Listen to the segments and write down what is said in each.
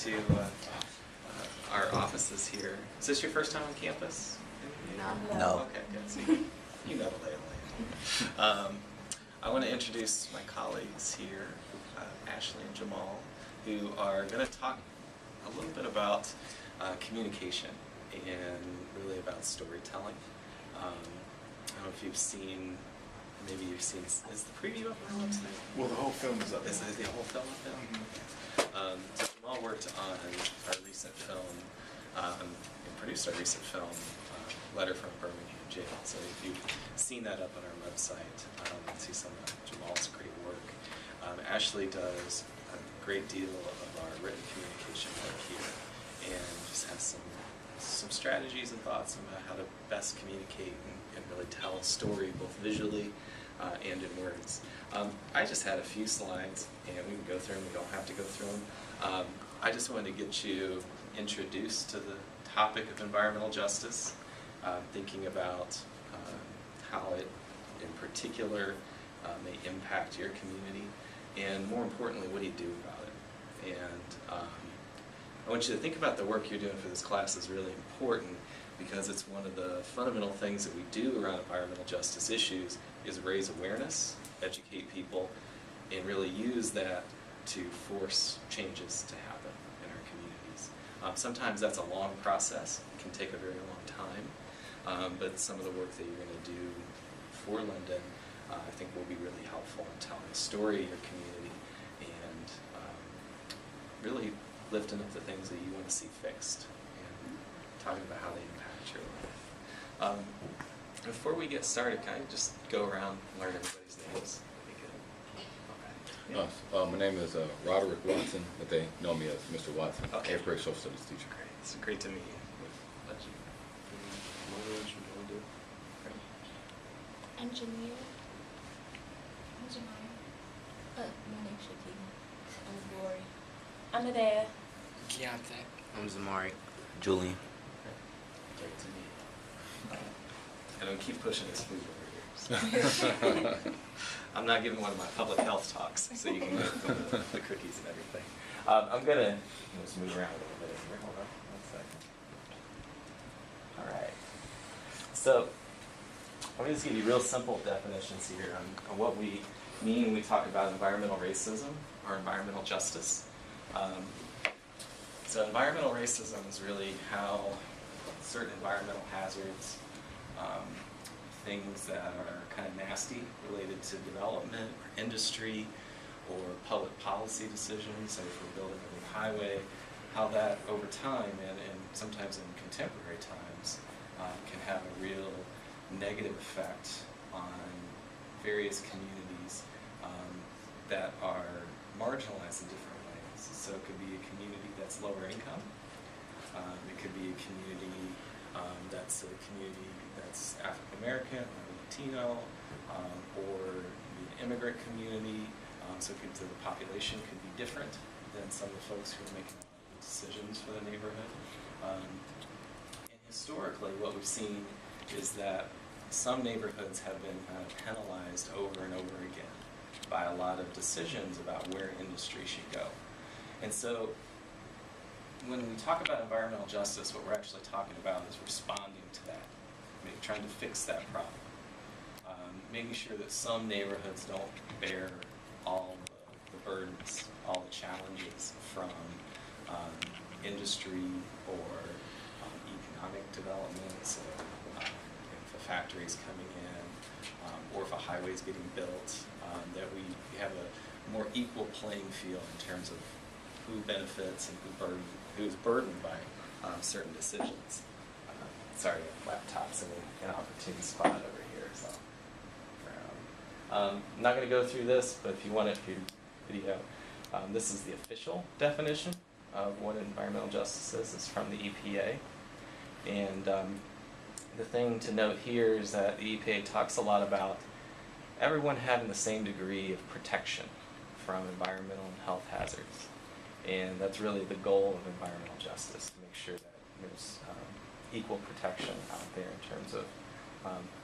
To our offices here. Is this your first time on campus? No. Okay, good. So you know the lay of the land. I want to introduce my colleagues here, Ashley and Jamal, who are going to talk a little bit about communication and really about storytelling. I don't know if you've seen, maybe you've seen, is the preview up on our website? Well, the whole film is up. Is the whole film up there? Mm-hmm. So Jamal worked on our recent film, and produced our recent film, Letter from Birmingham Jail. So if you've seen that up on our website, you can see some of Jamal's great work. Ashley does a great deal of our written communication work here, and just has some strategies and thoughts about how to best communicate and really tell a story, both visually and in words. I just had a few slides, and we can go through them. We don't have to go through them. I just wanted to get you introduced to the topic of environmental justice, thinking about how it, in particular, may impact your community, and more importantly, what do you do about it? And I want you to think about the work you're doing for this class is really important, because it's one of the fundamental things that we do around environmental justice issues is raise awareness, educate people, and really use that to force changes to happen in our communities. Sometimes that's a long process. It can take a very long time, but some of the work that you're going to do for Linden I think will be really helpful in telling the story of your community and really lifting up the things that you want to see fixed and talking about how they impact your life. Before we get started, can I just go around and learn everybody's names? Okay. Yeah. My name is Roderick Watson, but they know me as Mr. Watson, Okay. 8th grade social studies teacher. Great. It's great to meet you. What you want to do? Great. Engineer. My name's Shakina. I'm Glory. I'm Adea. Keontae. I'm Zamari. Julian. Great to meet you. And I'm keep pushing this food over here. So. I'm not giving one of my public health talks, so you can get the cookies and everything. I'm going to just move around a little bit here. Hold on 1 second. All right. So let me just give you real simple definitions here on what we mean when we talk about environmental racism or environmental justice. So environmental racism is really how certain environmental hazards, things that are kind of nasty related to development or industry or public policy decisions, so if we're building a new highway, how that over time and sometimes in contemporary times can have a real negative effect on various communities that are marginalized in different ways. So it could be a community that's lower income. It could be a community that's African American or Latino, or an immigrant community. So the population could be different than some of the folks who are making decisions for the neighborhood. And historically, what we've seen is that some neighborhoods have been penalized over and over again by a lot of decisions about where industry should go. And so when we talk about environmental justice, what we're actually talking about is responding to that, trying to fix that problem, making sure that some neighborhoods don't bear all the burdens, all the challenges from industry or economic development. So if a factory is coming in, or if a highway is getting built, that we have a more equal playing field in terms of who benefits and who's burdened by certain decisions. Sorry, laptop's in an opportune spot over here. So I'm not going to go through this, but if you want it for your video, this is the official definition of what environmental justice is. It's from the EPA. And the thing to note here is that the EPA talks a lot about everyone having the same degree of protection from environmental and health hazards. And that's really the goal of environmental justice, to make sure that there's equal protection out there in terms of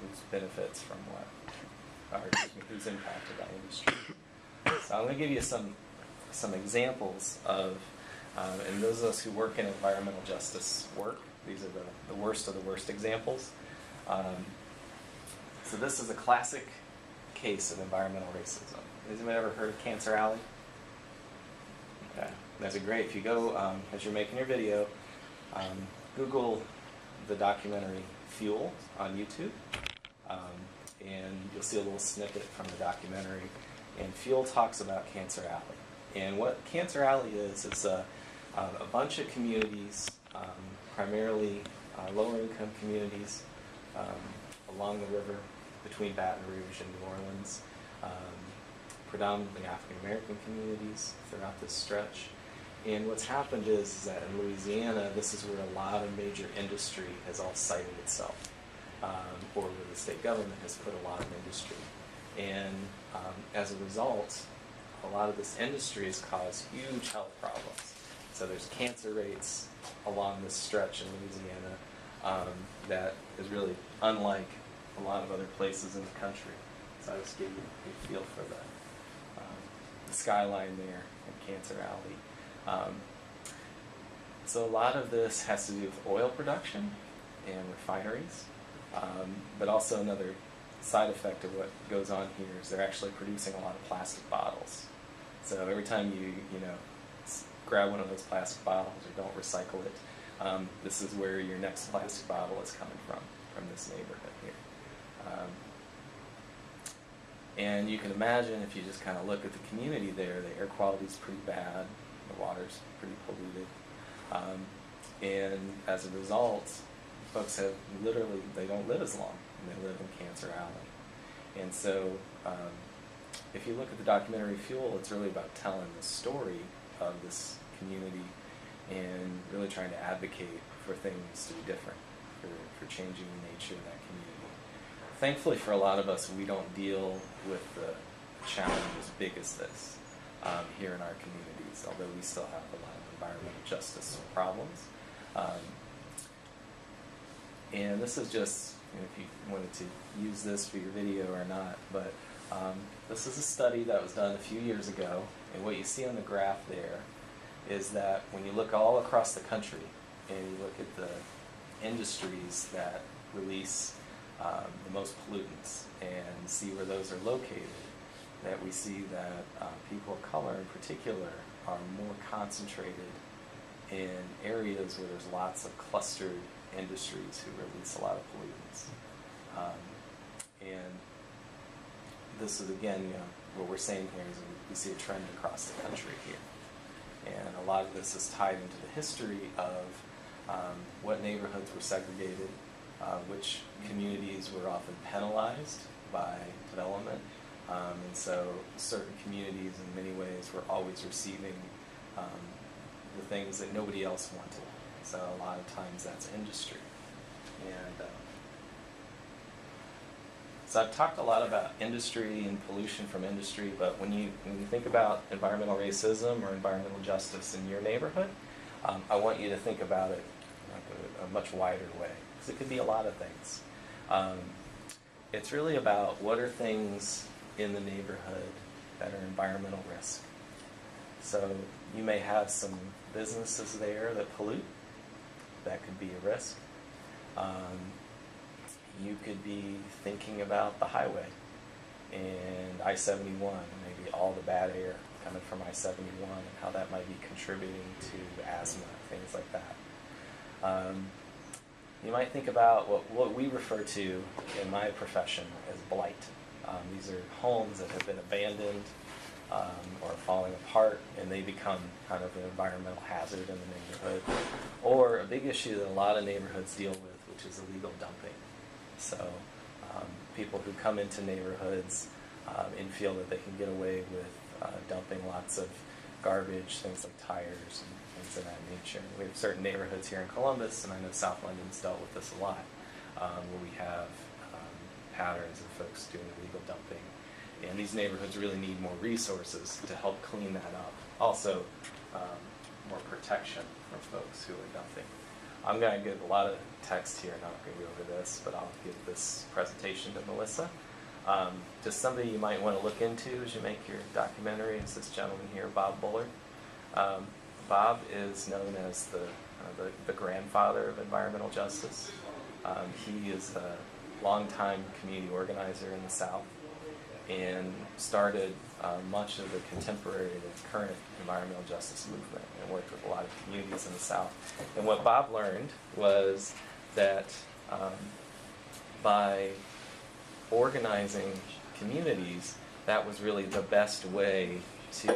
who's benefits from what, or who's impacted by industry. So I'm going to give you some examples of And those of us who work in environmental justice work, these are the worst of the worst examples. So this is a classic case of environmental racism. Has anyone ever heard of Cancer Alley? Okay, that's a great. If you go, as you're making your video, Google the documentary Fuel on YouTube, and you'll see a little snippet from the documentary. And Fuel talks about Cancer Alley. And what Cancer Alley is a bunch of communities, primarily lower income communities along the river between Baton Rouge and New Orleans, predominantly African American communities throughout this stretch. And what's happened is that in Louisiana, this is where a lot of major industry has all sited itself, or where the state government has put a lot of industry. And as a result, a lot of this industry has caused huge health problems. So there's cancer rates along this stretch in Louisiana that is really unlike a lot of other places in the country. So I just gave you a feel for the skyline there in Cancer Alley. So a lot of this has to do with oil production and refineries, but also another side effect of what goes on here is they're actually producing a lot of plastic bottles. So every time you grab one of those plastic bottles or don't recycle it, this is where your next plastic bottle is coming from this neighborhood here. And you can imagine if you just kind of look at the community there, the air quality is pretty bad, the water's pretty polluted, and as a result, folks have literally, they don't live as long, and they live in Cancer Alley. And so if you look at the documentary Fuel, it's really about telling the story of this community and really trying to advocate for things to be different, for changing the nature of that community. Thankfully for a lot of us, we don't deal with the challenge as big as this here in our communities, although we still have a lot of environmental justice problems. And this is just, if you wanted to use this for your video or not, but this is a study that was done a few years ago, and what you see on the graph there is that when you look all across the country and you look at the industries that release the most pollutants and see where those are located, that we see that people of color in particular are more concentrated in areas where there's lots of clustered industries who release a lot of pollutants. And this is, again, what we're saying here is we see a trend across the country here. And a lot of this is tied into the history of what neighborhoods were segregated, which communities were often penalized by development. And so certain communities in many ways were always receiving the things that nobody else wanted. So a lot of times that's industry. And so I've talked a lot about industry and pollution from industry, but when you think about environmental racism or environmental justice in your neighborhood, I want you to think about it like a much wider way, because it could be a lot of things. It's really about what are things in the neighborhood that are environmental risk. So you may have some businesses there that pollute. That could be a risk. You could be thinking about the highway and I-71, maybe all the bad air coming from I-71 and how that might be contributing to asthma, things like that. You might think about what we refer to in my profession as blight. These are homes that have been abandoned or falling apart, and they become kind of an environmental hazard in the neighborhood. Or a big issue that a lot of neighborhoods deal with, which is illegal dumping. So people who come into neighborhoods and feel that they can get away with dumping lots of garbage, things like tires and things of that nature. We have certain neighborhoods here in Columbus, and I know South London's dealt with this a lot, where we have patterns of folks doing illegal dumping. And these neighborhoods really need more resources to help clean that up. Also, more protection from folks who are dumping. I'm going to give a lot of text here, not going to go over this, but I'll give this presentation to Melissa. Just somebody you might want to look into as you make your documentary is this gentleman here, Bob Bullard. Bob is known as the grandfather of environmental justice. He is a longtime community organizer in the South and started much of the contemporary, the current environmental justice movement, and worked with a lot of communities in the South. And what Bob learned was that by organizing communities, that was really the best way to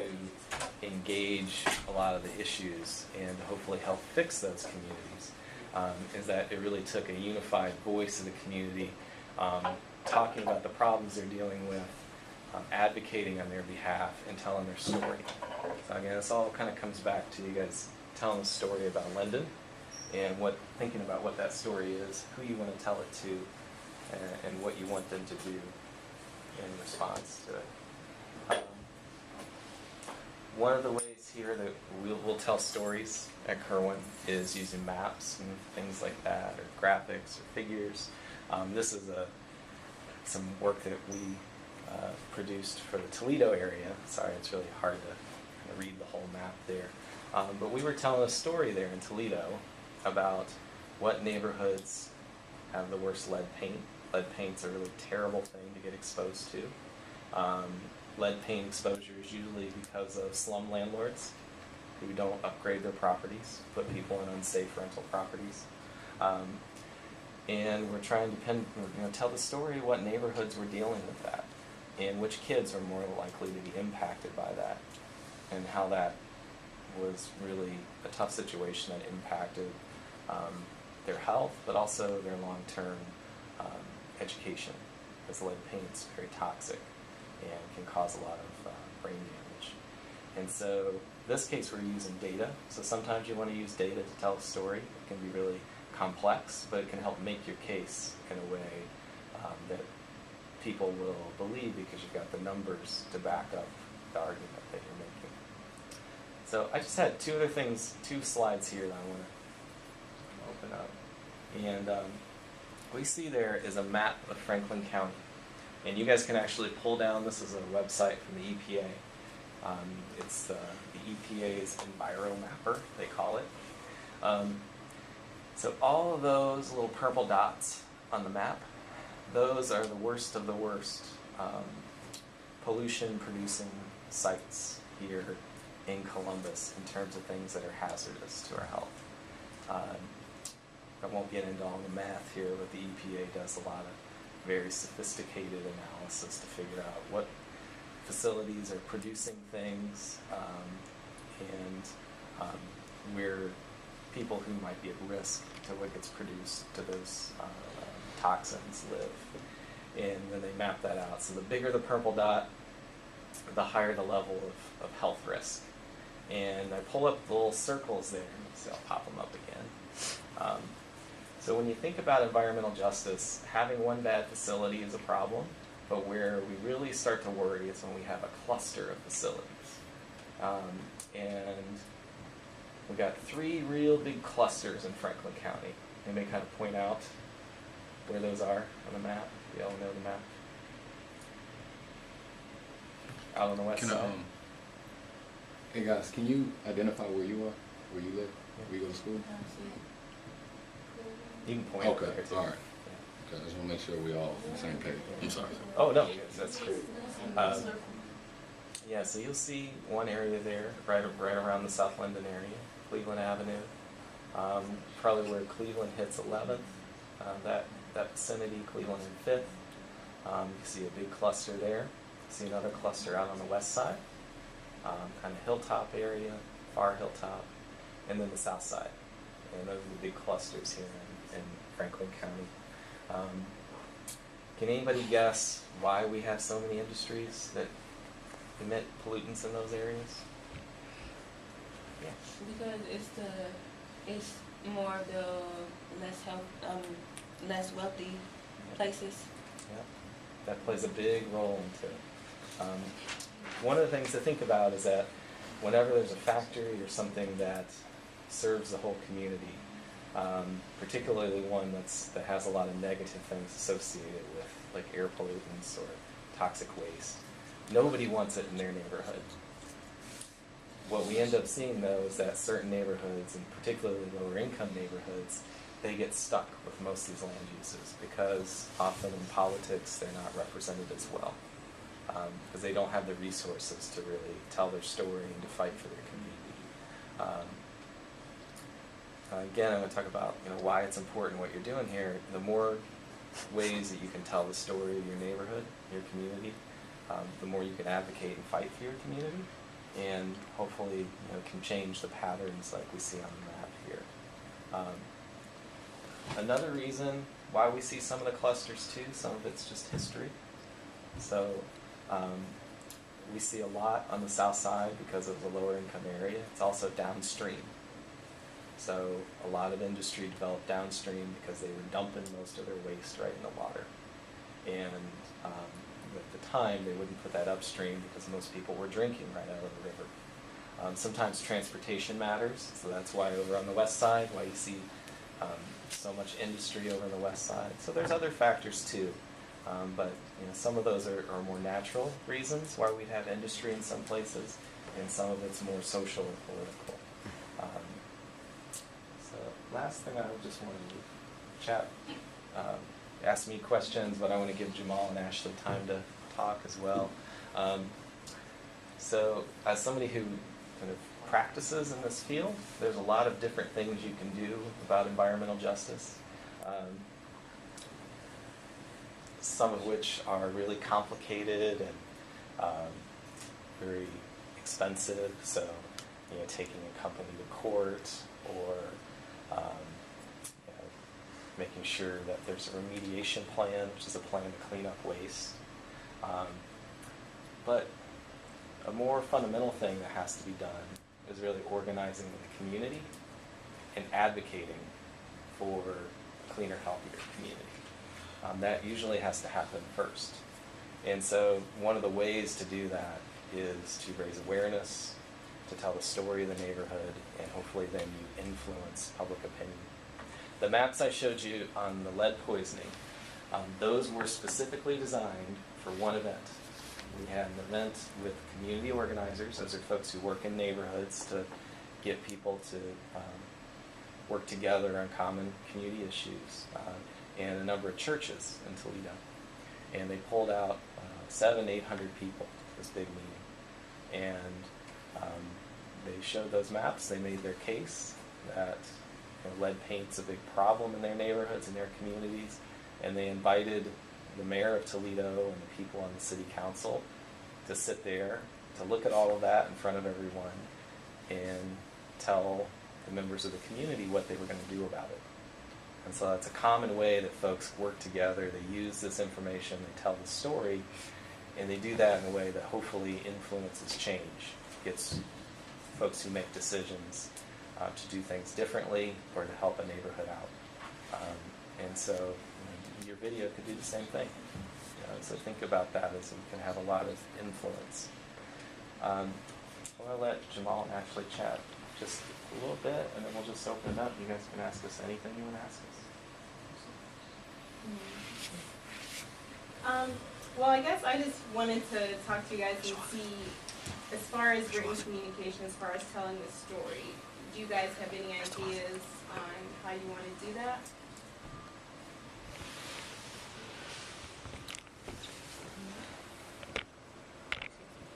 engage a lot of the issues and hopefully help fix those communities. Is that it really took a unified voice of the community, talking about the problems they're dealing with, advocating on their behalf, and telling their story. So again, this all kind of comes back to you guys telling the story about Linden, and thinking about what that story is, who you want to tell it to, and what you want them to do in response to it. One of the ways here that we'll tell stories at Kirwan is using maps and things like that, or graphics or figures. This is some work that we produced for the Toledo area. Sorry, it's really hard to kind of read the whole map there. But we were telling a story there in Toledo about what neighborhoods have the worst lead paint. Lead paint's a really terrible thing to get exposed to. Lead paint exposure is usually because of slum landlords who don't upgrade their properties, put people in unsafe rental properties. And we're trying to tell the story of what neighborhoods were dealing with that, and which kids are more likely to be impacted by that, and how that was really a tough situation that impacted their health, but also their long-term education, because lead paint's very toxic and can cause a lot of brain damage. And so this case we're using data. So sometimes you want to use data to tell a story. It can be really complex, but it can help make your case in a way that people will believe, because you've got the numbers to back up the argument that you're making. So I just had two slides here that I want to open up. And what you see there is a map of Franklin County. And you guys can actually pull down, this is a website from the EPA. It's the EPA's EnviroMapper, they call it. So all of those little purple dots on the map, those are the worst of the worst pollution-producing sites here in Columbus in terms of things that are hazardous to our health. I won't get into all the math here, but the EPA does a lot of very sophisticated analysis to figure out what facilities are producing things, and where people who might be at risk to what gets produced to those toxins live. And then they map that out. So the bigger the purple dot, the higher the level of health risk. And I pull up the little circles there, so I'll pop them up again. So when you think about environmental justice, having one bad facility is a problem, but where we really start to worry is when we have a cluster of facilities. And we've got 3 real big clusters in Franklin County. Anybody kind of point out where those are on the map? You all know the map? Out on the west side. Hey guys, can you identify where you are, where you live, where you go to school? You can point Okay, there too. all right. Okay, I just want to make sure we all on the same page. I'm sorry. Oh no, that's great. Yeah, so you'll see one area there, right around the South Linden area, Cleveland Avenue, probably where Cleveland hits 11th. That vicinity, Cleveland and 5th. You see a big cluster there. You see another cluster out on the west side, kind of hilltop area, far hilltop, and then the south side. And those are the big clusters here in Franklin County. Can anybody guess why we have so many industries that emit pollutants in those areas? Yeah. Because it's more of the less wealthy places. Yeah, that plays a big role into it. One of the things to think about is that whenever there's a factory or something that serves the whole community, particularly one that has a lot of negative things associated with, like air pollutants or toxic waste, nobody wants it in their neighborhood. what we end up seeing, though, is that certain neighborhoods, and particularly lower income neighborhoods, they get stuck with most of these land uses because often in politics they're not represented as well, because they don't have the resources to really tell their story and to fight for their community. Again, I'm going to talk about why it's important what you're doing here. The more ways that you can tell the story of your neighborhood, your community, the more you can advocate and fight for your community, and hopefully can change the patterns like we see on the map here. Another reason why we see some of the clusters too, some of it's just history. So we see a lot on the south side because of the lower income area. It's also downstream. So a lot of industry developed downstream because they were dumping most of their waste right in the water. And at the time, they wouldn't put that upstream because most people were drinking right out of the river. Sometimes transportation matters, so that's why over on the west side, why you see so much industry over on the west side. So there's other factors too, but some of those are more natural reasons why we'd have industry in some places, and some of it's more social or political. So last thing I just wanted to chat, ask me questions, but I want to give Jamal and Ashley time to talk as well. So as somebody who kind of practices in this field, there's a lot of different things you can do about environmental justice, some of which are really complicated and very expensive. So, taking a company to court, or making sure that there's a remediation plan, which is a plan to clean up waste. But a more fundamental thing that has to be done is really organizing the community and advocating for a cleaner, healthier community. That usually has to happen first. And so one of the ways to do that is to raise awareness, to tell the story of the neighborhood, and hopefully then you influence public opinion. The maps I showed you on the lead poisoning, those were specifically designed for one event. We had an event with community organizers. Those are folks who work in neighborhoods to get people to work together on common community issues, and a number of churches in Toledo. And they pulled out 700-800 people for this big meeting. And they showed those maps. They made their case that lead paint's a big problem in their neighborhoods and their communities. And they invited the mayor of Toledo and the people on the city council to sit there, to look at all of that in front of everyone, and tell the members of the community what they were going to do about it. And so that's a common way that folks work together. They use this information, they tell the story, and they do that in a way that hopefully influences change, gets folks who make decisions to do things differently or to help a neighborhood out. And so your video could do the same thing. So think about that as you can have a lot of influence. I'm going to let Jamal and Ashley chat just a little bit, and then we'll just open it up. You guys can ask us anything you want to ask us. Well, I guess I just wanted to talk to you guys and see, as far as written communication, as far as telling the story, do you guys have any ideas on how you want to do that?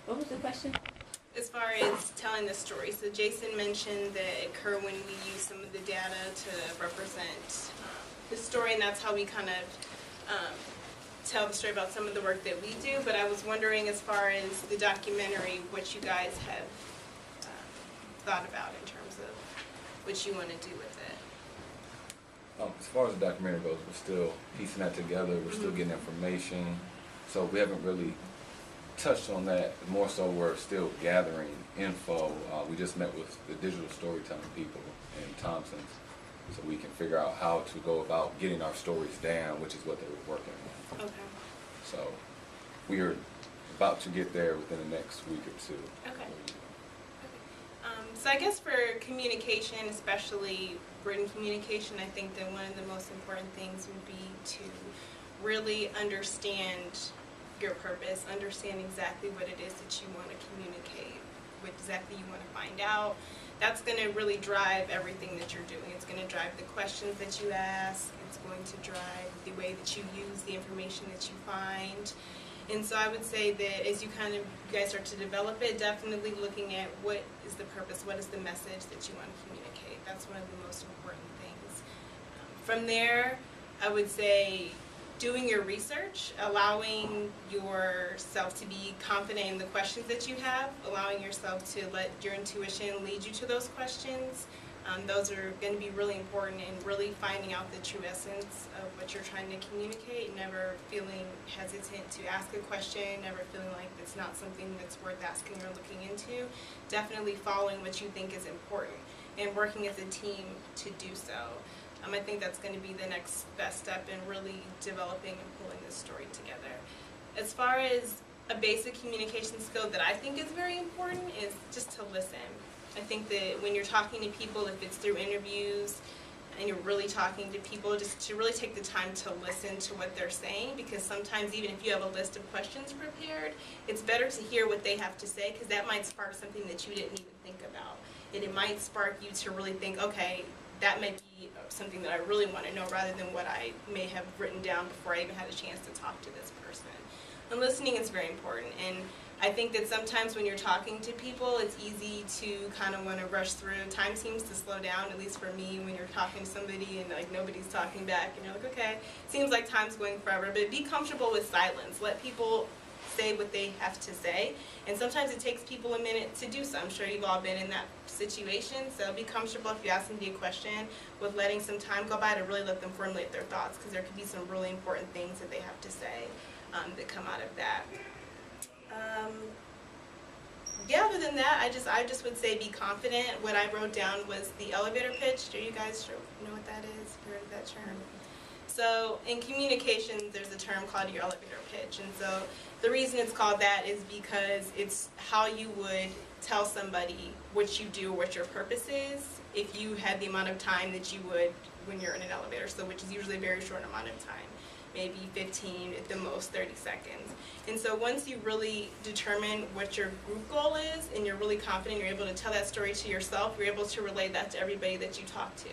What was the question? As far as telling the story, so Jason mentioned that at Kirwan we use some of the data to represent the story, and that's how we kind of tell the story about some of the work that we do. But I was wondering, as far as the documentary, what you guys have thought about in terms of what you want to do with it. As far as the documentary goes, we're still piecing that together. We're still getting information. So we haven't really touched on that. More so, we're still gathering info. We just met with the digital storytelling people in Thompson, so we can figure out how to go about getting our stories down, which is what they were working on. Okay. So we are about to get there within the next week or two. Okay. So I guess for communication, especially written communication, I think that one of the most important things would be to really understand your purpose, understand exactly what it is that you want to communicate, what exactly you want to find out. That's going to really drive everything that you're doing. It's going to drive the questions that you ask. It's going to drive the way that you use the information that you find. And so I would say that as you guys start to develop it, definitely looking at what is the purpose, what is the message that you want to communicate. That's one of the most important things. From there, I would say doing your research, allowing yourself to be confident in the questions that you have, allowing yourself to let your intuition lead you to those questions. Those are going to be really important in really finding out the true essence of what you're trying to communicate, never feeling hesitant to ask a question, never feeling like it's not something that's worth asking or looking into. Definitely following what you think is important and working as a team to do so. I think that's going to be the next best step in really developing and pulling this story together. As far as a basic communication skill that I think is very important is just to listen. I think that when you're talking to people, if it's through interviews and you're really talking to people, just to really take the time to listen to what they're saying, because sometimes even if you have a list of questions prepared, it's better to hear what they have to say, because that might spark something that you didn't even think about. And it might spark you to really think, okay, that might be something that I really want to know, rather than what I may have written down before I even had a chance to talk to this person. And listening is very important. And I think that sometimes when you're talking to people, it's easy to kind of want to rush through. Time seems to slow down, at least for me, when you're talking to somebody and like nobody's talking back, and you're like, okay, seems like time's going forever. But be comfortable with silence. Let people say what they have to say. And sometimes it takes people a minute to do so. I'm sure you've all been in that situation. So be comfortable if you ask somebody a question with letting some time go by to really let them formulate their thoughts, because there could be some really important things that they have to say that come out of that. Yeah, other than that, I just would say be confident. What I wrote down was the elevator pitch. Do you guys know what that is? Heard of that term? So in communications, there's a term called your elevator pitch. And so the reason it's called that is because it's how you would tell somebody what you do, what your purpose is, if you had the amount of time that you would when you're in an elevator, so which is usually a very short amount of time. Maybe 15, at the most 30 seconds. And so once you really determine what your group goal is, and you're really confident, you're able to tell that story to yourself, you're able to relay that to everybody that you talk to.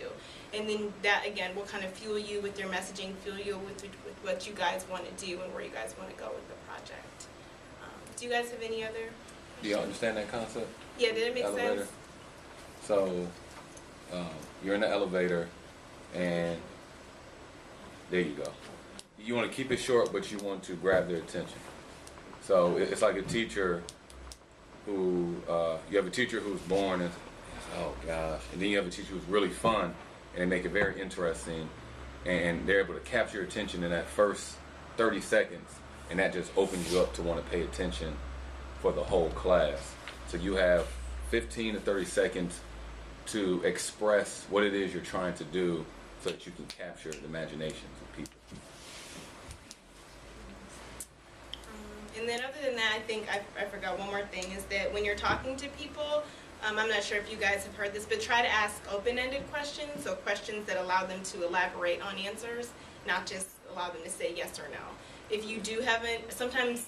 And then that, again, will kind of fuel you with your messaging, fuel you with what you guys want to do and where you guys want to go with the project. Do you guys have any other? Do you understand that concept? Yeah, did it make Elevator. sense? So, you're in the elevator, and there you go. You want to keep it short, but you want to grab their attention. So it's like a teacher who, you have a teacher who's born and, oh gosh, and then you have a teacher who's really fun, and they make it very interesting, and they're able to capture your attention in that first 30 seconds, and that just opens you up to want to pay attention for the whole class. So you have 15 to 30 seconds to express what it is you're trying to do, so that you can capture the imaginations of people. And then other than that, I think I forgot one more thing, is that when you're talking to people, I'm not sure if you guys have heard this, but try to ask open-ended questions, so questions that allow them to elaborate on answers, not just allow them to say yes or no. If you do sometimes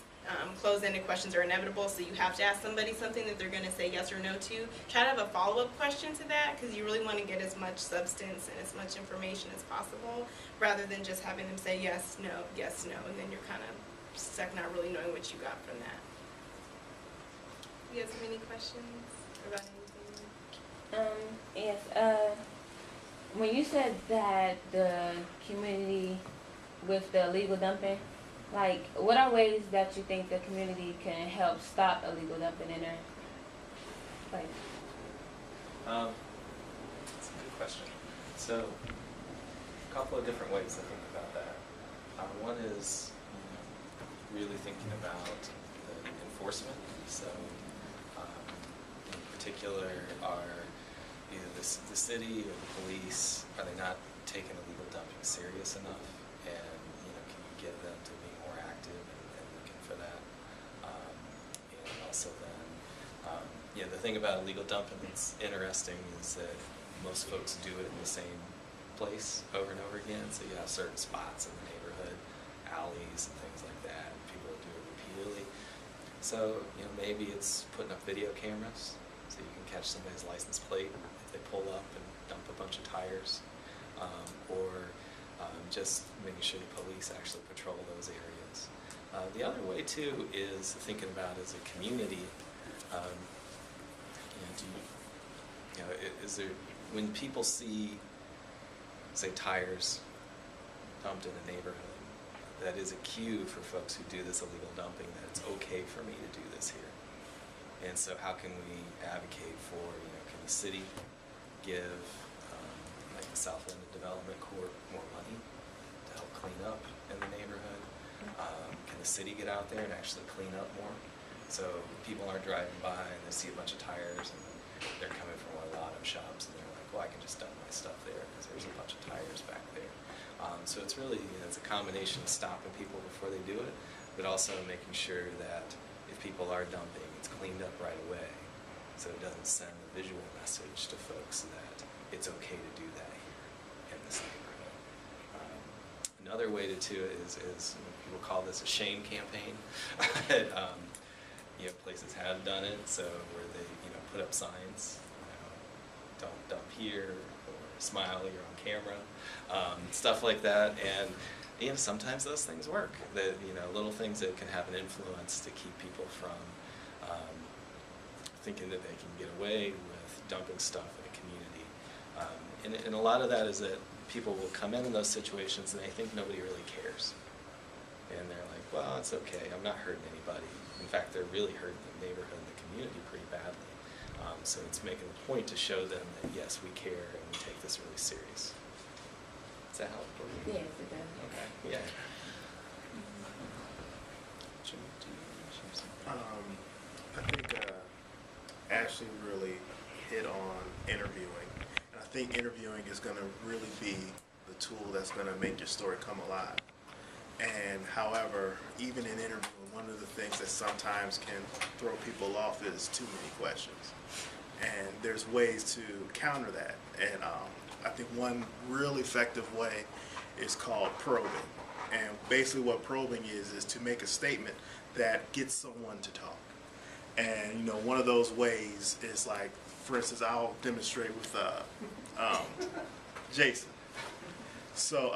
closed-ended questions are inevitable, so you have to ask somebody something that they're going to say yes or no to. Try to have a follow-up question to that, because you really want to get as much substance and as much information as possible, rather than just having them say yes, no, and then you're kind of stuck not really knowing what you got from that. You guys have any questions about anything? Yes, when you said that the community with the illegal dumping, like, what are ways that you think the community can help stop illegal dumping in there? Like, That's a good question. So, a couple of different ways to think about that. One is really thinking about the enforcement. So, in particular, are either the city or the police, are they not taking illegal dumping serious enough? And can you get them to be more active and looking for that? And also then, the thing about illegal dumping that's interesting is that most folks do it in the same place over and over again. So you have certain spots in the neighborhood, alleys and things like that. People do it repeatedly. So, maybe it's putting up video cameras so you can catch somebody's license plate if they pull up and dump a bunch of tires, or just making sure the police actually patrol those areas. The other way too is thinking about as a community. Is there, when people see, say, tires dumped in a neighborhood, that is a cue for folks who do this illegal dumping that it's okay for me to do this here. And so how can we advocate for, can the city give, like the South Linden Development Corp, more money to help clean up in the neighborhood? Can the city get out there and actually clean up more? So people aren't driving by and they see a bunch of tires and they're coming from a lot of shops and they're like, well, I can just dump my stuff there because there's a bunch of tires back there. So it's really, it's a combination of stopping people before they do it, but also making sure that if people are dumping, it's cleaned up right away, so it doesn't send a visual message to folks that it's okay to do that in this neighborhood. Another way to do it is people call this a shame campaign. Places have done it, so where they put up signs, don't dump here, or smile, you're on camera, stuff like that. And sometimes those things work. That little things that can have an influence to keep people from thinking that they can get away with dumping stuff in a community. And a lot of that is that people will come in those situations and they think nobody really cares. And they're like, well, it's okay, I'm not hurting anybody. In fact, they're really hurting the neighborhood and the community pretty badly. So it's making a point to show them that, yes, we care and we take this really serious. Does that help? Yes, it does. Okay, yeah. I think Ashley really hit on interviewing. And I think interviewing is going to really be the tool that's going to make your story come alive. And however, even in interviewing, one of the things that sometimes can throw people off is too many questions. And there's ways to counter that. And I think one real effective way is called probing. And basically what probing is to make a statement that gets someone to talk. And one of those ways is like, for instance, I'll demonstrate with Jason. So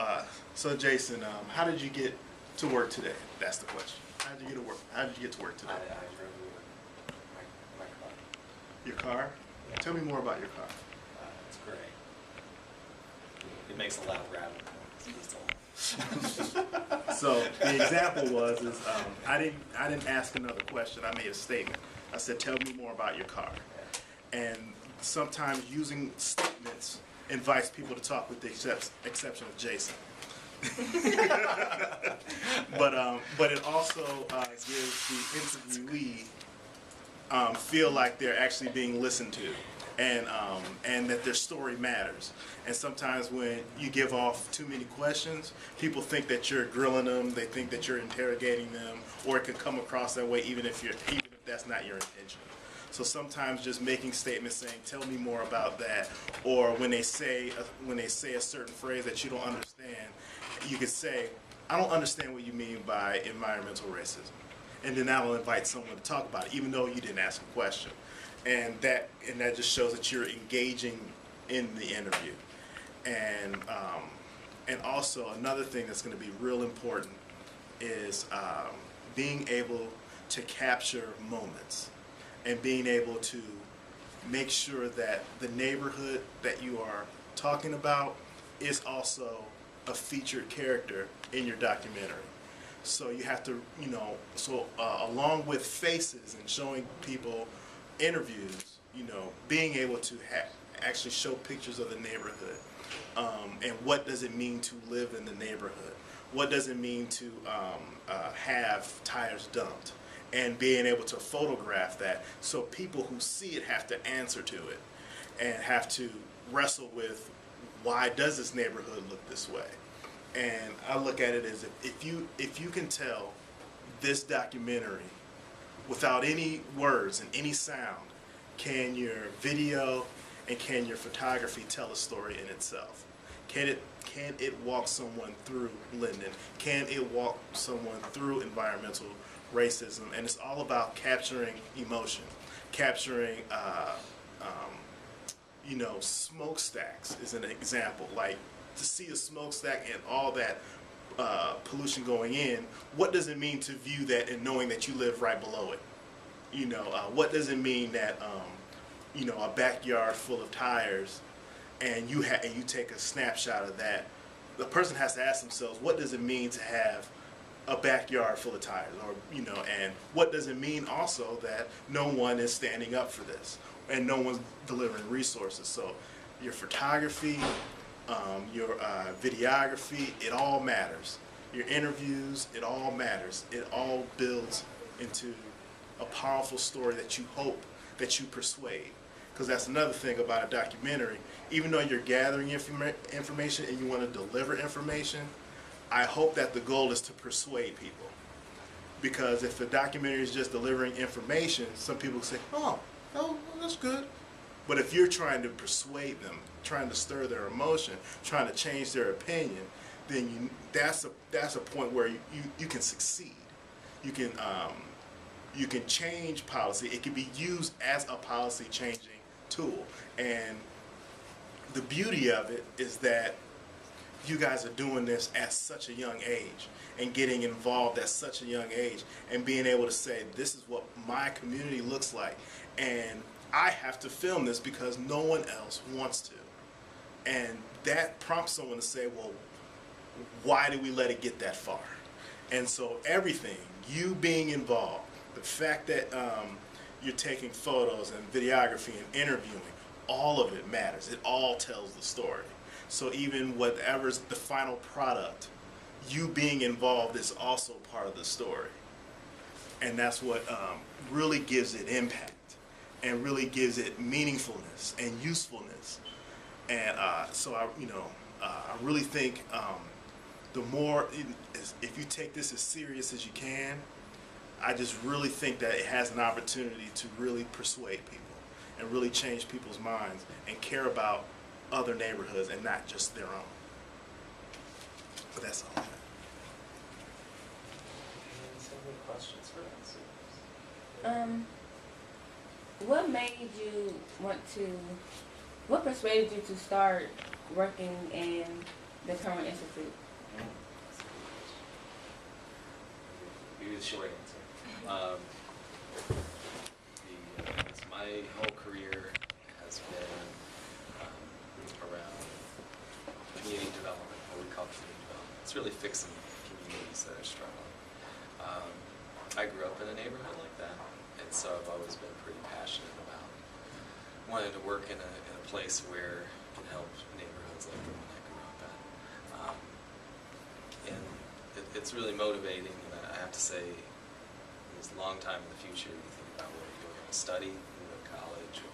Jason, how did you get to work today? That's the question. How did you get to work? How did you get to work today? I drove my car. Your car? Yeah. Tell me more about your car. It's great. It makes a loud rattling noise. So the example was I didn't ask another question. I made a statement. I said, "Tell me more about your car." And sometimes using statements invites people to talk, with the exception of Jason. But it also gives the interviewee feel like they're actually being listened to, and that their story matters. And sometimes when you give off too many questions, people think that you're grilling them, they think that you're interrogating them, or it can come across that way even if that's not your intention. So sometimes just making statements saying, "Tell me more about that," or when they say a certain phrase that you don't understand, you could say, "I don't understand what you mean by environmental racism," and then that will invite someone to talk about it, even though you didn't ask a question, and that just shows that you're engaging in the interview, and also another thing that's going to be real important is being able to capture moments. And being able to make sure that the neighborhood that you are talking about is also a featured character in your documentary. So you have to, along with faces and showing people interviews, being able to actually show pictures of the neighborhood. And what does it mean to live in the neighborhood? What does it mean to have tires dumped? And being able to photograph that, so people who see it have to answer to it and have to wrestle with, why does this neighborhood look this way? And I look at it as if you can tell this documentary without any words and any sound, can your video and can your photography tell a story in itself? Can it walk someone through Linden? Can it walk someone through environmental racism, and it's all about capturing emotion, capturing, smokestacks is an example. Like, to see a smokestack and all that pollution going in, what does it mean to view that and knowing that you live right below it? What does it mean that a backyard full of tires, and you take a snapshot of that? The person has to ask themselves, what does it mean to have a backyard full of tires? Or and what does it mean also that no one is standing up for this and no one's delivering resources? So your photography, your videography, it all matters. Your interviews, it all matters. It all builds into a powerful story that you hope that you persuade. Because that's another thing about a documentary. Even though you're gathering information and you want to deliver information, I hope that the goal is to persuade people. Because if the documentary is just delivering information, some people say, oh, that's good. But if you're trying to persuade them, trying to stir their emotion, trying to change their opinion, then that's a point where you can succeed. You can change policy. It can be used as a policy changing tool. And the beauty of it is that you guys are doing this at such a young age and getting involved at such a young age and being able to say, this is what my community looks like, and I have to film this because no one else wants to. And that prompts someone to say, well, why did we let it get that far? And so everything, you being involved, the fact that you're taking photos and videography and interviewing, all of it matters. It all tells the story. So even whatever's the final product, you being involved is also part of the story. And that's what really gives it impact and really gives it meaningfulness and usefulness. And so I really think the more, if you take this as serious as you can, I just really think that it has an opportunity to really persuade people and really change people's minds and care about other neighborhoods and not just their own. But that's all I have. Any questions for us? What made you what persuaded you to start working in the Kirwan Institute? Give you the short answer. My whole career has been around community development, what we call community development. It's really fixing communities that are struggling. I grew up in a neighborhood like that, and so I've always been pretty passionate about wanting to work in a place where it can help neighborhoods like the one I grew up in. And it's really motivating, and I have to say, it's a long time in the future, you think about what you're going to study, you go to college, or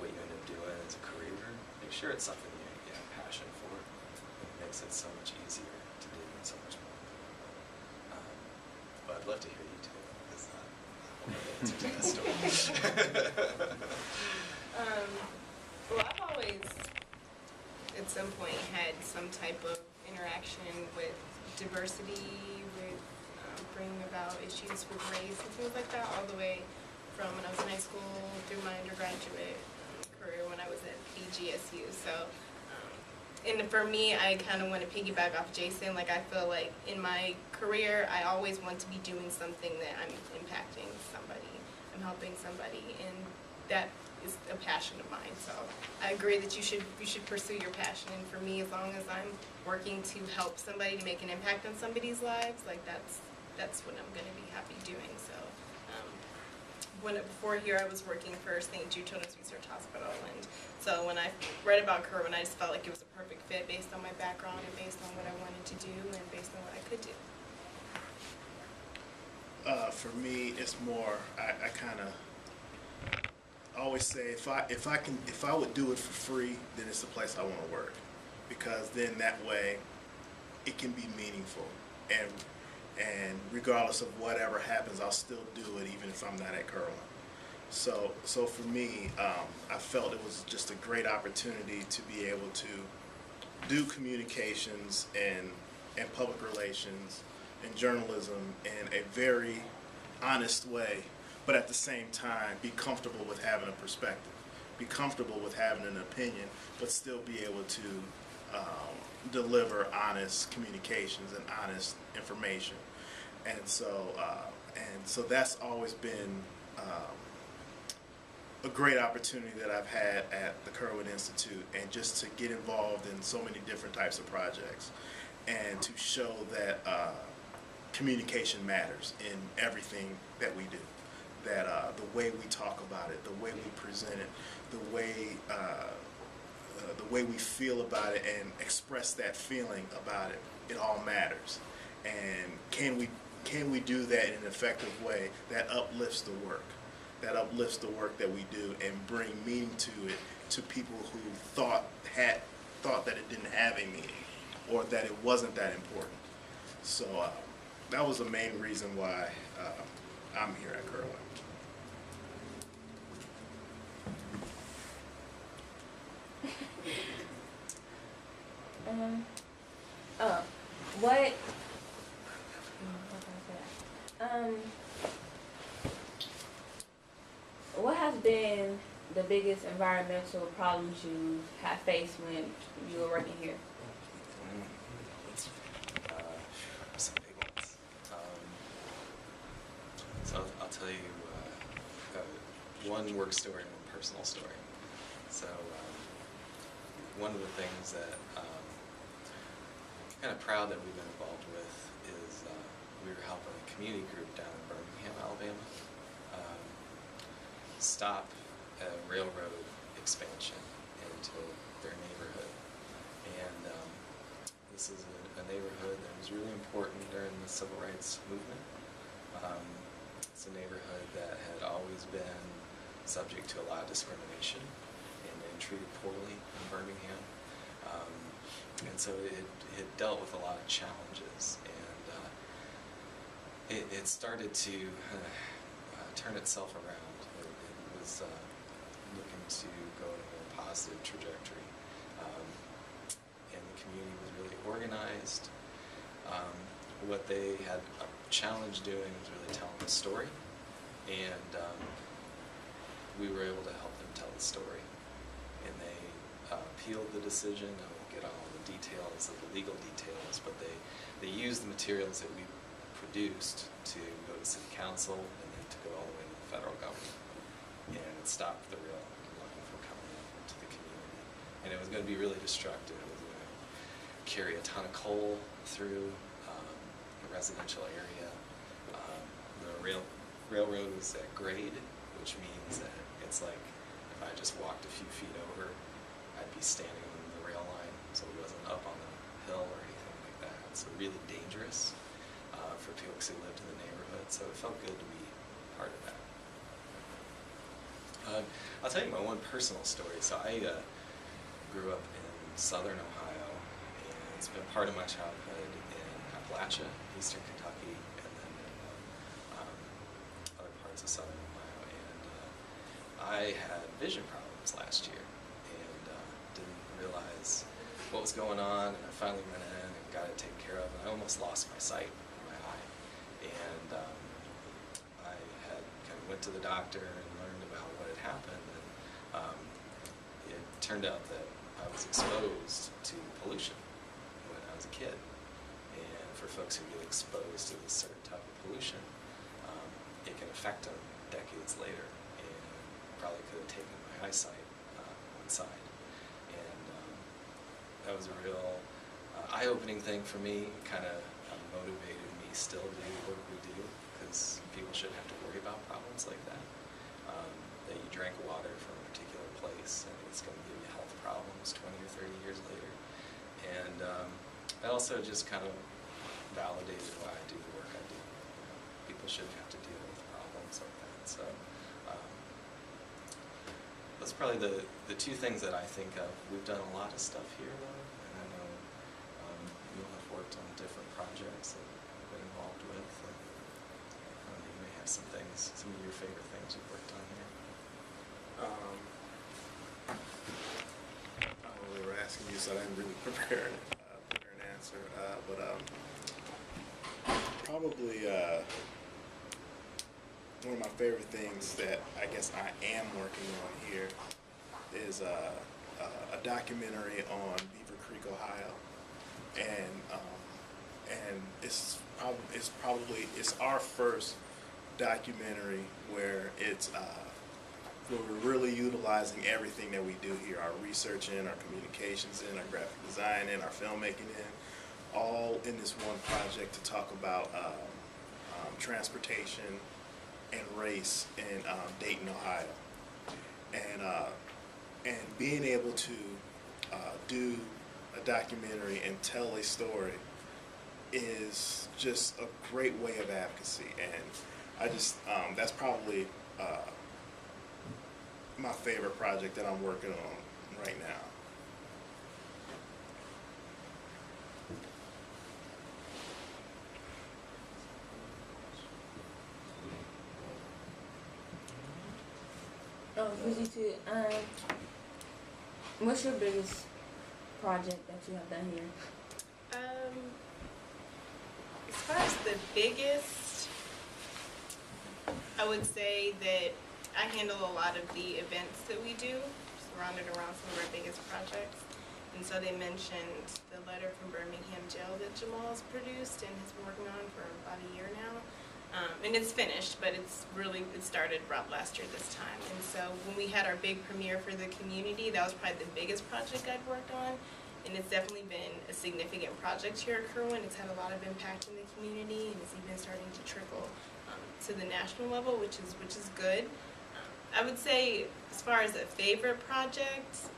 what you end up doing as a career. Make sure it's something you have passion for. It makes it so much easier to do and so much more. But I'd love to hear you too, because I want to answer to that story. Well, I've always, at some point, had some type of interaction with diversity, with bringing about issues with race and things like that, all the way from when I was in high school through my undergraduate career when I was at BGSU. So, and for me, I kind of want to piggyback off Jason. Like, I feel like in my career, I always want to be doing something that I'm impacting somebody, I'm helping somebody, and that is a passion of mine. So I agree that you should pursue your passion. And for me, as long as I'm working to help somebody, to make an impact on somebody's lives, like that's what I'm going to be happy doing. So before here, I was working for St. Jude Children's Research Hospital, and so when I read about Kirwan, I just felt like it was a perfect fit based on my background and based on what I wanted to do and based on what I could do. For me, it's more, I kind of always say, if I would do it for free, then it's the place I want to work, because then that way it can be meaningful, and regardless of whatever happens, I'll still do it even if I'm not at Kirwan. So for me, I felt it was just a great opportunity to be able to do communications and public relations and journalism in a very honest way, but at the same time be comfortable with having a perspective, be comfortable with having an opinion, but still be able to deliver honest communications and honest information. And so that's always been a great opportunity that I've had at the Kirwan Institute, and just to get involved in so many different types of projects, and to show that communication matters in everything that we do. That the way we talk about it, the way we present it, the way we feel about it and express that feeling about it, it all matters. And can we do that in an effective way that uplifts the work? That uplifts the work that we do and bring meaning to it, to people who thought that it didn't have a meaning, or that it wasn't that important. So that was the main reason why I'm here at Kirwan. What has been the biggest environmental problems you have faced when you were working here? Some big ones. So I'll tell you one work story and one personal story. So one of the things that I'm kind of proud that we've been involved with is we were helping a community group down in Birmingham, Alabama, stop a railroad expansion into their neighborhood. And this is a neighborhood that was really important during the civil rights movement. It's a neighborhood that had always been subject to a lot of discrimination and treated poorly in Birmingham. And so it dealt with a lot of challenges, and it started to turn itself around. It was looking to go in a more positive trajectory. And the community was really organized. What they had a challenge doing was really telling the story, and we were able to help them tell the story. And they appealed the decision. I won't get all the details of the legal details, but they used the materials that we produced to go to city council and then to go all the way to the federal government. And it stopped the rail line from coming into the community. And it was going to be really destructive. It was going to carry a ton of coal through a residential area. The railroad was at grade, which means that it's like if I just walked a few feet over, I'd be standing on the rail line, so it wasn't up on the hill or anything like that. So really dangerous for folks who lived in the neighborhood. So it felt good to be part of that. I'll tell you my one personal story. So I grew up in southern Ohio, and it's been part of my childhood in Appalachia, eastern Kentucky, and then in other parts of southern Ohio. And I had vision problems last year, and didn't realize what was going on, and I finally went in and got it taken care of, and I almost lost my sight in my eye. And I had kind of went to the doctor and learned about what had happened, and it turned out that I was exposed to pollution when I was a kid. And for folks who get exposed to this certain type of pollution, it can affect them decades later, and probably could have taken my eyesight one side. And that was a real eye-opening thing for me. It kind of motivated me still to do what we do, because people shouldn't have to worry about problems like that. That you drank water from a particular place and it's going to give you health problems 20 or 30 years later. And that also just kind of validated why I do the work I do. People shouldn't have to deal with problems like that. So that's probably the two things that I think of. We've done a lot of stuff here, though, and I know you have worked on different projects that I've been involved with. And you may have some of your favorite things you've worked on here. We were asking you, so I didn't really prepare an answer, but probably one of my favorite things that I guess I am working on here is a documentary on Beaver Creek, Ohio, and it's our first documentary where where we're really utilizing everything that we do here, our research in, our communications in, our graphic design in, our filmmaking in, all in this one project to talk about transportation and race in Dayton, Ohio. And being able to do a documentary and tell a story is just a great way of advocacy. And I just, that's probably my favorite project that I'm working on right now. Oh, Reece, what's your biggest project that you have done here? As far as the biggest, I would say that I handle a lot of the events that we do, surrounded around some of our biggest projects. And so they mentioned the letter from Birmingham Jail that Jamal's produced and has been working on for about a year now. And it's finished, but it started about last year this time. And so when we had our big premiere for the community, that was probably the biggest project I've worked on. And it's definitely been a significant project here at Kirwan. It's had a lot of impact in the community, and it's even starting to trickle to the national level, which is good. I would say, as far as a favorite project,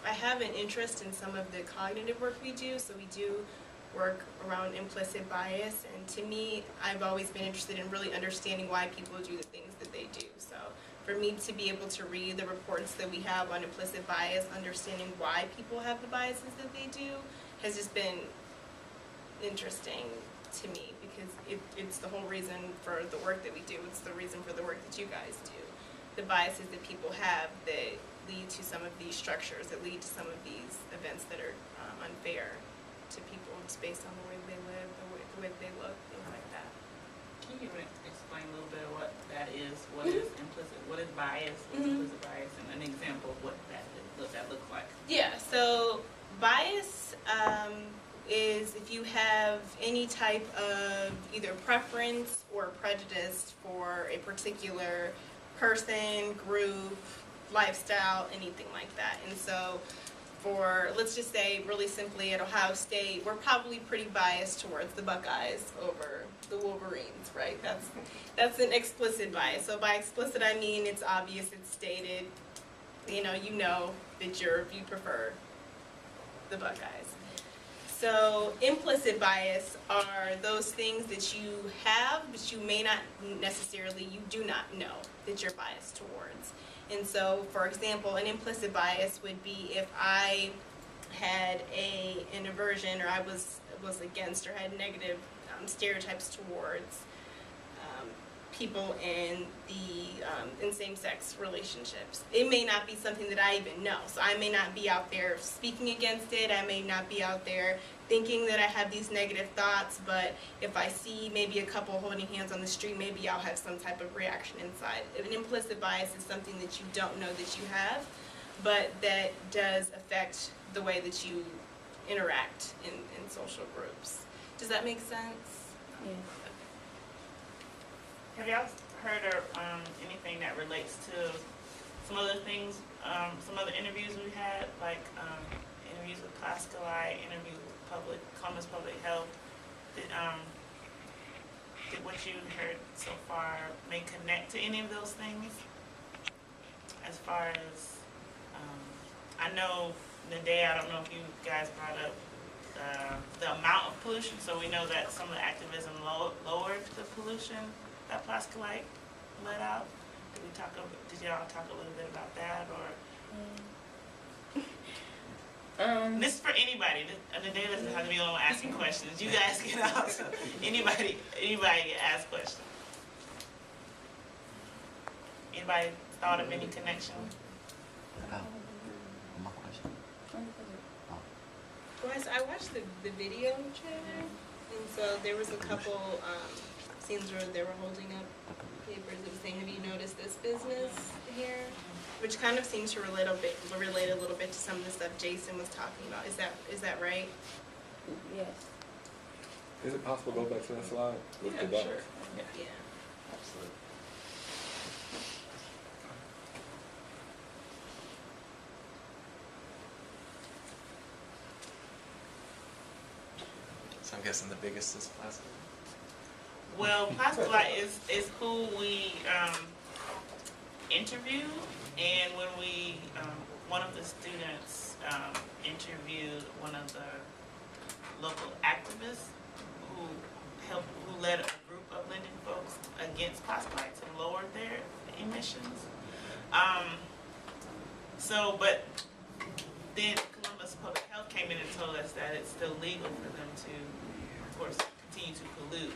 I have an interest in some of the cognitive work we do. So we do work around implicit bias, and to me, I've always been interested in really understanding why people do the things that they do. So for me to be able to read the reports that we have on implicit bias, understanding why people have the biases that they do, has just been interesting to me, because it's the whole reason for the work that we do. It's the reason for the work that you guys do. The biases that people have that lead to some of these structures, that lead to some of these events that are unfair to people just based on the way they live, the way they look, things like that. Can you explain a little bit of what that is? What is implicit? What is bias? What is implicit bias? And an example of what that looks like. Yeah, so bias is if you have any type of either preference or prejudice for a particular person, group, lifestyle, anything like that. And so for, let's just say really simply at Ohio State, we're probably pretty biased towards the Buckeyes over the Wolverines, right? That's an explicit bias. So by explicit I mean it's obvious, it's stated, you know that you prefer the Buckeyes. So implicit bias are those things that you have, but you may not necessarily, you do not know that you're biased towards. And so, for example, an implicit bias would be if I had an aversion, or I was against, or had negative stereotypes towards people in same-sex relationships. It may not be something that I even know. So I may not be out there speaking against it. I may not be out there thinking that I have these negative thoughts, but if I see maybe a couple holding hands on the street, maybe I'll have some type of reaction inside. An implicit bias is something that you don't know that you have, but that does affect the way that you interact in social groups. Does that make sense? Yeah. Have y'all heard of anything that relates to some other things, some other interviews we had, like interviews with Pascalite, interviews with Columbus Public Health? Did what you heard so far may connect to any of those things? As far as, I know the day, I don't know if you guys brought up the amount of pollution, so we know that some of the activism lowered the pollution that Pascalite let out. Did y'all talk a little bit about that, or? This is for anybody. The day doesn't have to be the one asking questions. You guys can also, anybody can ask questions. Anybody thought of any connection? My question. I watched the video trailer, and so there was a couple scenes where they were holding up papers, it was saying, have you noticed this business here? Which kind of seems to relate a little bit to some of the stuff Jason was talking about. Is that right? Yes, Is it possible to go back to that slide? With Yeah, the dots? sure. Yeah, Yeah. absolutely. So I'm guessing the biggest is plasma. Well, Plastic is who we interview, and when we, one of the students interviewed one of the local activists who led a group of Linden folks against plastic and lowered their emissions. But then Columbus Public Health came in and told us that it's still legal for them to, of course, continue to pollute.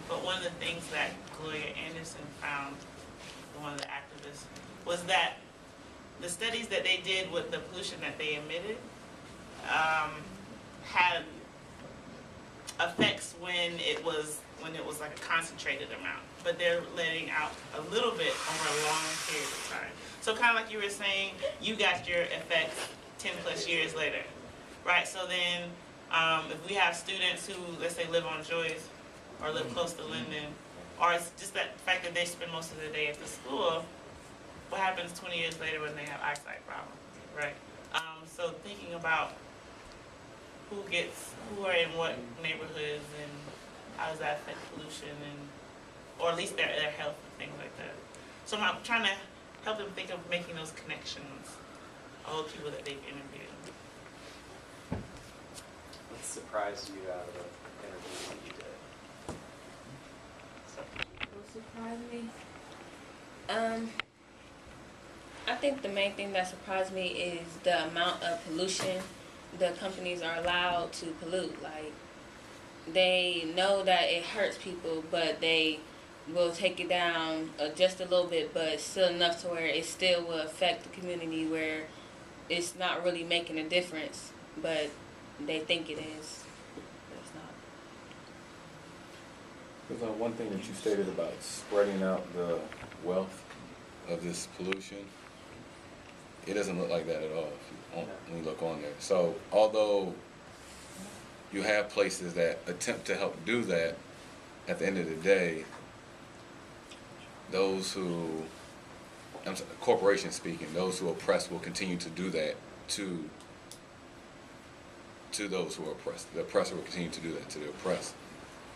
But one of the things that Gloria Anderson found, one of the activists, was that the studies that they did with the pollution that they emitted had effects when it was like a concentrated amount, but they're letting out a little bit over a long period of time. So kind of like you were saying, you got your effects 10 plus years later, right? So then if we have students who, let's say, live on Joyce or live close to Linden, or it's just that fact that they spend most of the day at the school, what happens 20 years later when they have eyesight problems, right? So thinking about who are in what neighborhoods and how does that affect pollution or at least their health and things like that. So I'm trying to help them think of making those connections, all the people that they've interviewed. What surprised you out of the interview that you did? what surprised me? I think the main thing that surprised me is the amount of pollution the companies are allowed to pollute. Like, they know that it hurts people, but they will take it down just a little bit, but still enough to where it still will affect the community where it's not really making a difference, but they think it is. But it's not. Because one thing that you stated about spreading out the wealth of this pollution, it doesn't look like that at all when you look on there. So although you have places that attempt to help do that, at the end of the day, those who, corporations speaking, those who oppress will continue to do that to those who are oppressed. The oppressor will continue to do that to the oppressed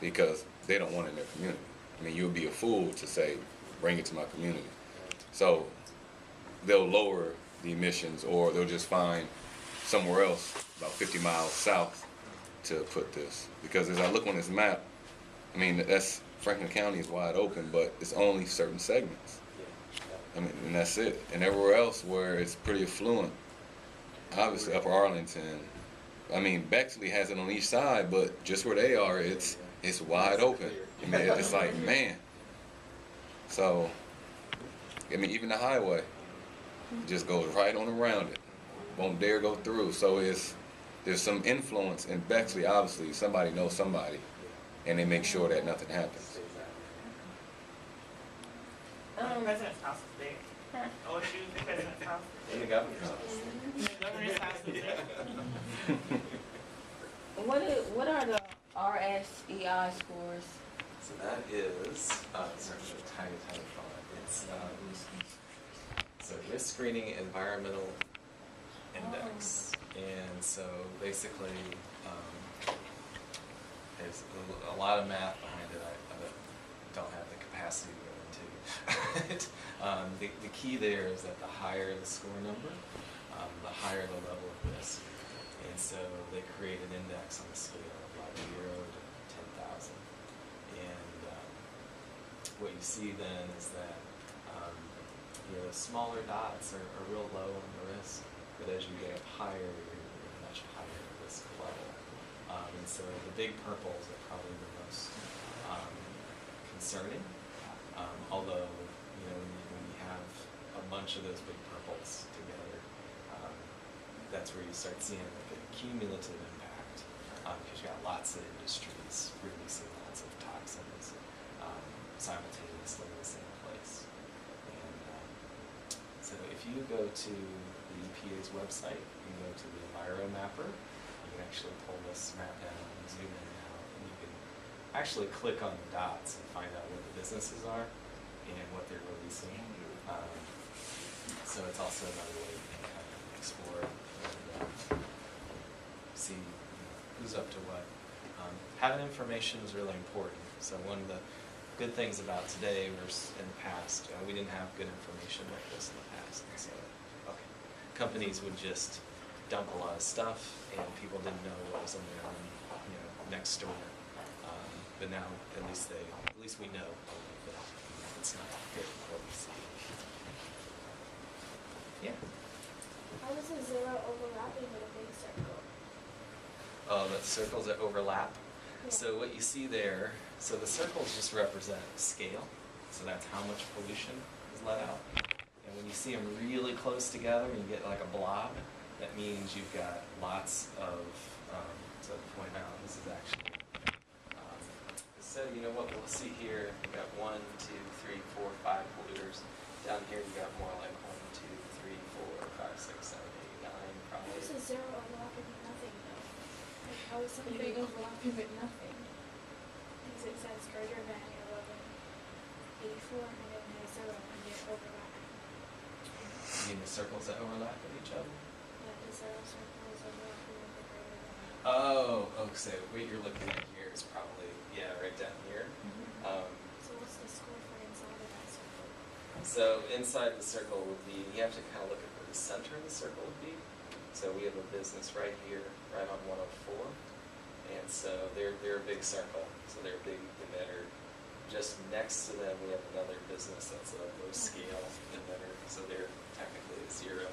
because they don't want it in their community. I mean, you would be a fool to say, bring it to my community. So they'll lower the emissions, or they'll just find somewhere else about 50 miles south to put this. Because as I look on this map, I mean, Franklin County is wide open, but it's only certain segments. I mean, and that's it. And everywhere else where it's pretty affluent, obviously Upper Arlington, I mean, Bexley has it on each side, but just where they are, it's wide open. I mean, it's like, man. So, I mean, even the highway just goes right on around it. Won't dare go through. So there's some influence in Bexley, obviously. Somebody knows somebody, and they make sure that nothing happens. The president's house is there. Oh, shoot, the president's house is In the there. governor's office. The governor's house is there. What are the RSEI scores? So that is, sorry, tiny font. It's so risk screening environmental index, and so basically there's a lot of math behind it. I don't have the capacity to go into it. The key there is that the higher the score number, the higher the level of risk, and so they create an index on a scale of like 0 to 10,000, and what you see then is that the smaller dots are real low on the risk, but as you get up higher, you're much higher risk level. And so the big purples are probably the most concerning, although when you have a bunch of those big purples together, that's where you start seeing like a cumulative impact, because you got lots of industries releasing lots of toxins. simultaneously in the same place. And so if you go to the EPA's website, you can go to the Enviro Mapper, you can actually pull this map down and zoom in and out, and you can actually click on the dots and find out where the businesses are and what they're releasing. So it's also another way you can kind of explore and see who's up to what. Having information is really important. So one of the good things about today versus in the past, we didn't have good information like this in the past. And so companies would just dump a lot of stuff, and people didn't know what was in their own, next door. But now, at least we know that it's not good what we see. Yeah. How does a zero overlapping with a big circle? Oh, the circles that overlap. Yeah. So what you see there, so the circles just represent scale. So that's how much pollution is let out. And when you see them really close together and you get like a blob, that means you've got lots of, to point out, this is actually, so you know what we'll see here, you've got 1, 2, 3, 4, 5 polluters. Down here you got more like 1, 2, 3, 4, 5, 6, 7, 8, 9 How probably. does a zero overlapping with nothing though? Like how is something overlapping with nothing? Because it says greater than 1184 and then there's zero and they're overlapping. You mean the circles that overlap with each other? Yeah, the zero circle is overlapping with the greater than. So what you're looking at here is probably, right down here. So what's the score for inside of that circle? So inside the circle would be, you have to kind of look at where the center of the circle would be. So we have a business right here, right on 104. And so they're a big circle, so they're a big emitter. Just next to them, we have another business that's a low scale emitter, so they're technically a 0.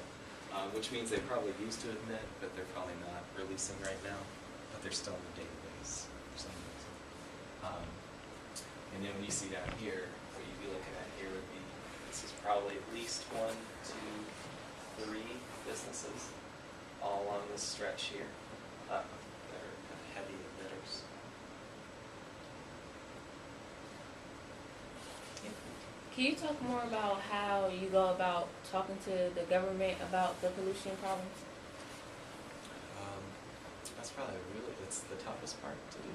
Which means they probably used to emit, but they're probably not releasing right now, but they're still in the database for some reason. And then when you see down here, what you'd be looking at here would be, this is probably at least 1, 2, 3 businesses all along this stretch here that are kind of heavy emitters. Can you talk more about how you go about talking to the government about the pollution problems? That's probably it's the toughest part to do.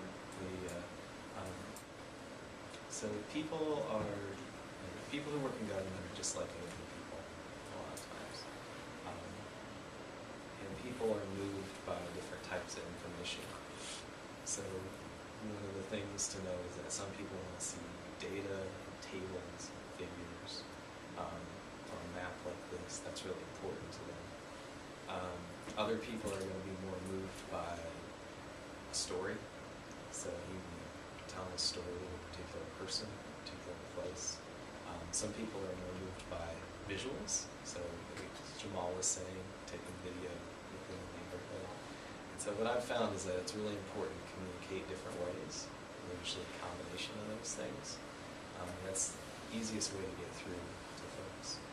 So people who work in government are just like other people a lot of times. And people are moved by different types of information. So one of the things to know is that some people want to see data, tables, figures, or a map like this. That's really important to them. Other people are going to be more moved by a story. So you can tell a story of a particular person, a particular place. Some people are more moved by visuals. So like Jamal was saying, taking video within the neighborhood. And so what I've found is that it's really important to communicate different ways. There's usually a combination of those things. That's the easiest way to get through to folks.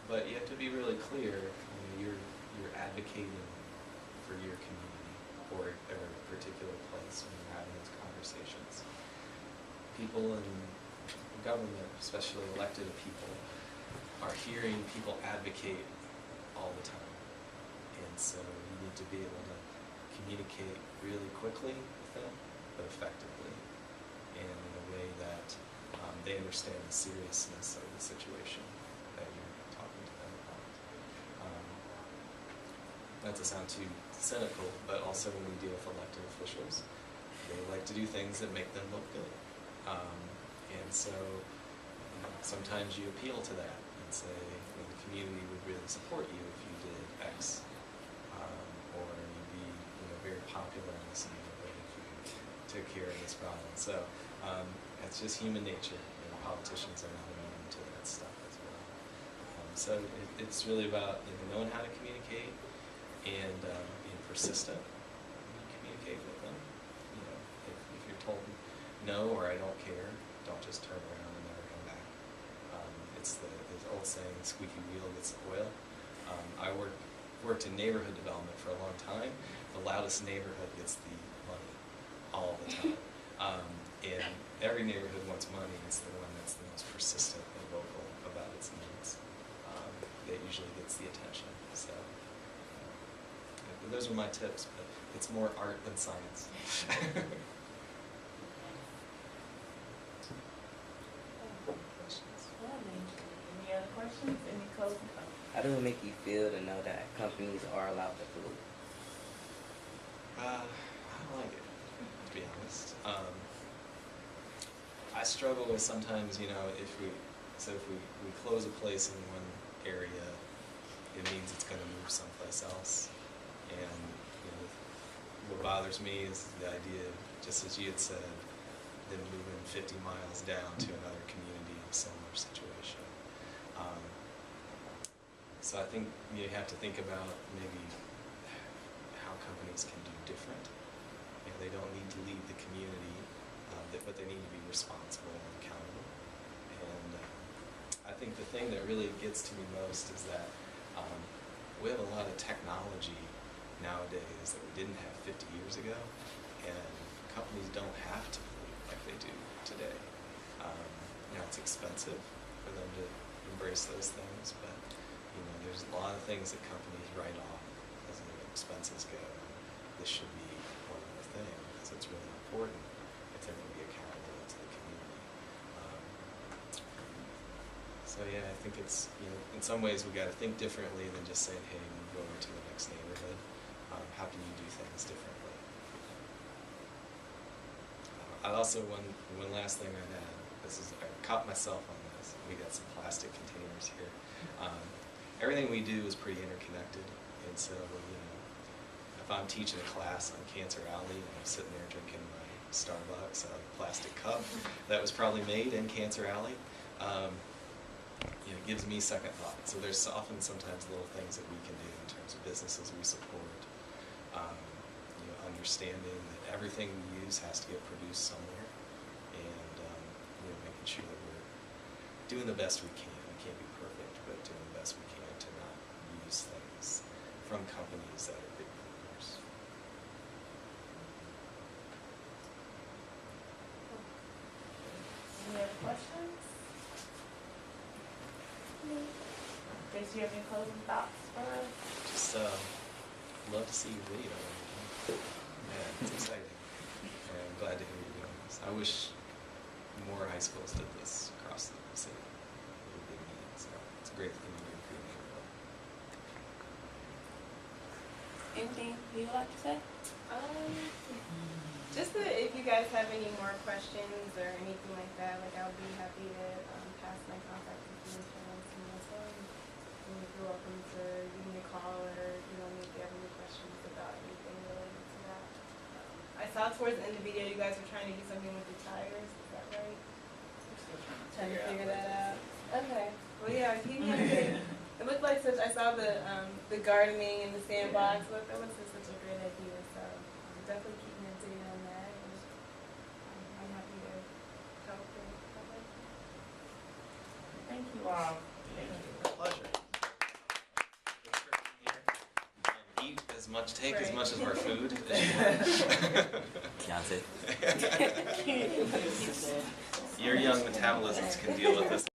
But you have to be really clear. You're advocating for your community or a particular place when you're having those conversations. People in government, especially elected people, are hearing people advocate all the time. And so you need to be able to communicate really quickly with them, but effectively, and in a way that they understand the seriousness of the situation that you're talking to them about. Not to sound too cynical, but also when we deal with elected officials, they like to do things that make them look good. And so sometimes you appeal to that and say, the community would really support you if you did X, or you'd be very popular in this neighborhood if you took care of this problem. So it's just human nature, and politicians are not immune to that stuff as well. So it's really about knowing how to communicate and being persistent when you communicate with them. If you're told no or I don't care, don't just turn around and never come back. It's the old saying, squeaky wheel gets the oil. I worked in neighborhood development for a long time. The loudest neighborhood gets the money all the time. And every neighborhood wants money. It's the one that's the most persistent and vocal about its needs. That usually gets the attention. So those are my tips, but it's more art than science. Any other questions? Any closing comments? How do it make you feel to know that companies are allowed to pollute? I don't like it, to be honest. I struggle with sometimes, if we close a place in one area, it means it's going to move someplace else. And what bothers me is the idea, just as you had said, them moving 50 miles down to another community in a similar situation. So I think you have to think about maybe how companies can do different. They don't need to leave the community, but they need to be responsible and accountable. And I think the thing that really gets to me most is that we have a lot of technology nowadays that we didn't have 50 years ago, and companies don't have to pollute like they do today. It's expensive for them to embrace those things, but there's a lot of things that companies write off as their expenses go. This should be one of the things because it's really important if they're going to be accountable to the community. So yeah, I think it's in some ways we got to think differently than just saying, hey, move over to the next neighborhood. How can you do things differently? I also one last thing I'd add. I caught myself on this. We got some plastic containers here. Everything we do is pretty interconnected, and so if I'm teaching a class on Cancer Alley and I'm sitting there drinking my Starbucks out of a plastic cup that was probably made in Cancer Alley, it gives me second thought. So there's sometimes little things that we can do in terms of businesses we support. Understanding that everything we use has to get produced somewhere, and making sure that we're doing the best we can. We can't be perfect, but doing the best we can to not use things from companies that are big polluters. Any other questions? Grace, do you have any closing thoughts for us? Just love to see your video. Yeah, it's exciting. And I'm glad to hear you're doing this. I wish more high schools did this across the city. It would be neat. So it's a great thing to do for your neighborhood. Anything you would like to say? Just that if you guys have any more questions or anything like that, I'll be happy to pass my contact information on to Melissa. And you're welcome to give me a call or if you have any questions about anything related to that. I saw towards the end of the video you guys were trying to do something with the tires. Is that right? Trying to figure that out. Okay. Well, yeah, keep me updated. It looked like I saw the gardening and the sandbox. That looks like such a great idea. So definitely keep me updated on that. And I'm happy to help. Thank you all. Thank you. Pleasure. Eat as much, take as much of our food as you want. Keontae. Your young metabolisms can deal with this.